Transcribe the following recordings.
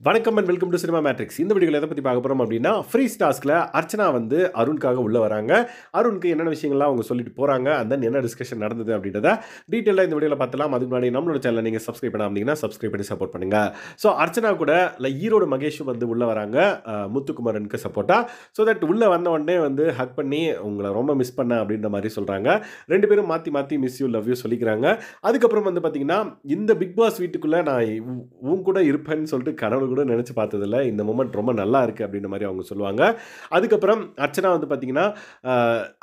வணக்கம் and welcome to cinema matrix. இந்த வீடியோவில் எதை பற்றி பார்க்க போகிறோம் அப்படின்னா, ஃப்ரீஸ் டாஸ்கில் அர்ச்சனா வந்து அருணுக்காக உள்ளே வராங்க. அருணுக்கு என்னென்ன விஷயங்கள்லாம் அவங்க சொல்லிட்டு போகிறாங்க, அண்ட் தென் என்ன டிஸ்கஷன் நடந்தது அப்படின்றத டீட்டெயிலாக இந்த வீடியோவில் பார்த்துலாம். அதுக்கு முன்னாடி நம்மளோட சேனலை நீங்கள் சப்ஸ்கிரைப் பண்ணாமல் சப்ஸ்கிரைப் பண்ணி சப்போர்ட் பண்ணுங்கள். ஸோ அர்ச்சனா கூட ஈரோடு மகேஷும் வந்து உள்ளே வராங்க முத்துக்குமரனுக்கு சப்போர்ட்டாக. ஸோ தட் உள்ளே வந்த உடனே வந்து ஹக் பண்ணி உங்களை ரொம்ப மிஸ் பண்ணேன் அப்படின்ற மாதிரி சொல்கிறாங்க. ரெண்டு பேரும் மாற்றி மாற்றி மிஸ் யூ லவ் யூ சொல்லிக்கிறாங்க. அதுக்கப்புறம் வந்து பார்த்தீங்கன்னா, இந்த பிக் பாஸ் வீட்டுக்குள்ளே நான் உன் கூட இருப்பேன்னு சொல்லிட்டு கனவு கூட நினச்சி பார்த்ததில்ல. இந்த மொமெண்ட் ரொம்ப நல்லா இருக்குது அப்படின்ற மாதிரி அவங்க சொல்லுவாங்க. அதுக்கப்புறம் அர்ச்சனா வந்து பார்த்தீங்கன்னா,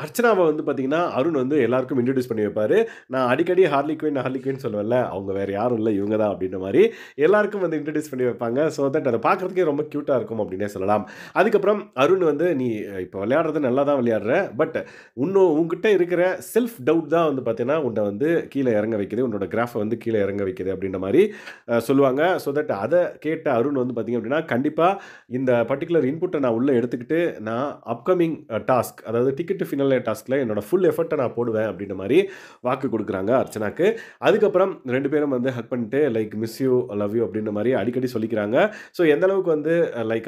அர்ச்சனாவை வந்து பார்த்தீங்கன்னா அருண் வந்து எல்லாருக்கும் இன்ட்ரடியூஸ் பண்ணி வைப்பார். நான் அடிக்கடி ஹார்லி குயின் சொல்லுவேன்ல, அவங்க வேறு யாரும் இல்லை இவங்க தான் அப்படின்ற மாதிரி எல்லாருக்கும் வந்து இன்ட்ரடியூஸ் பண்ணி வைப்பாங்க. ஸோ தட் அதை பார்க்குறதுக்கே ரொம்ப க்யூட்டாக இருக்கும் அப்படின்னே சொல்லலாம். அதுக்கப்புறம் அருண் வந்து நீ இப்போ விளையாடுறது நல்லா தான் விளையாடுற, பட் இன்னும் உங்ககிட்ட இருக்கிற செல்ஃப் டவுட் தான் வந்து பார்த்தீங்கன்னா உன்னை வந்து கீழே இறங்க வைக்குது, உன்னோட கிராஃபை வந்து கீழே இறங்க வைக்குது அப்படின்ற மாதிரி சொல்லுவாங்க. ஸோ தட் அதை கேட்ட அருண் வந்து பார்த்தீங்க அப்படின்னா, கண்டிப்பாக இந்த பர்டிகுலர் இன்புட்டை நான் உள்ளே எடுத்துக்கிட்டு நான் அப்கமிங் டாஸ்க், அதாவது டிக்கெட் டு ஃபினல் டாஸ்கில் என்னோட ஃபுல் எஃபர்ட்டை நான் போடுவேன் அப்படின்ற மாதிரி வாக்கு கொடுக்குறாங்க அர்ச்சனாக்கு. அதுக்கப்புறம் ரெண்டு பேரும் வந்து ஹக் பண்ணிட்டு மிஸ் யூ லவ் யூ அப்படின்ற மாதிரி அடிக்கடி சொல்லிக்கிறாங்க. ஸோ எந்த அளவுக்கு வந்து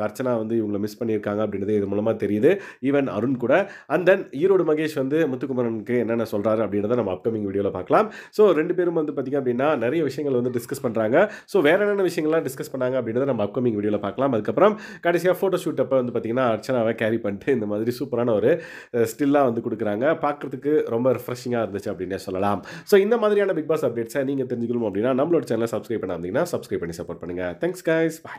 அர்ச்சனா வந்து இவங்களை மிஸ் பண்ணியிருக்காங்க அப்படின்றது இது மூலமாக தெரியுது, ஈவன் அருண் கூட. அண்ட் தென் ஈரோடு மகேஷ் வந்து முத்துக்குமரனுக்கு என்னென்ன சொல்கிறாரு அப்படின்றத நம்ம அப்கமிங் வீடியோவில் பார்க்கலாம். ஸோ ரெண்டு பேரும் வந்து பார்த்திங்க அப்படின்னா நிறைய விஷயங்கள் வந்து டிஸ்கஸ் பண்ணுறாங்க. ஸோ வேறு என்னென்ன விஷயங்கள்லாம் டிஸ்கஸ் பண்ணாங்க அப்படின்றத நம்ம அப்கமிங் வீடியோவில் பார்க்கலாம். அதுக்கப்புறம் கடைசியாக ஃபோட்டோ ஷூட் அப்போ வந்து பார்த்திங்கன்னா அர்ச்சனாவை கேரி பண்ணிட்டு இந்த மாதிரி சூப்பரான ஒரு ஸ்டில்லாக வந்து கொடுக்குறாங்க. பார்க்குறதுக்கு ரொம்ப ரிஃப்ரெஷிங்காக இருந்துச்சு அப்படின்னே சொல்லலாம். ஸோ இந்த மாதிரியான பிக் பாஸ் அப்டேட்ஸை நீங்கள் தெரிஞ்சுக்கணும் அப்படின்னா நம்மளோட சேனலை சப்ஸ்கிரைப் பண்ணாமல் சப்ஸ்கிரைப் பண்ணி சப்போர்ட் பண்ணுங்கள். தேங்க்ஸ் கைஸ், பாய்.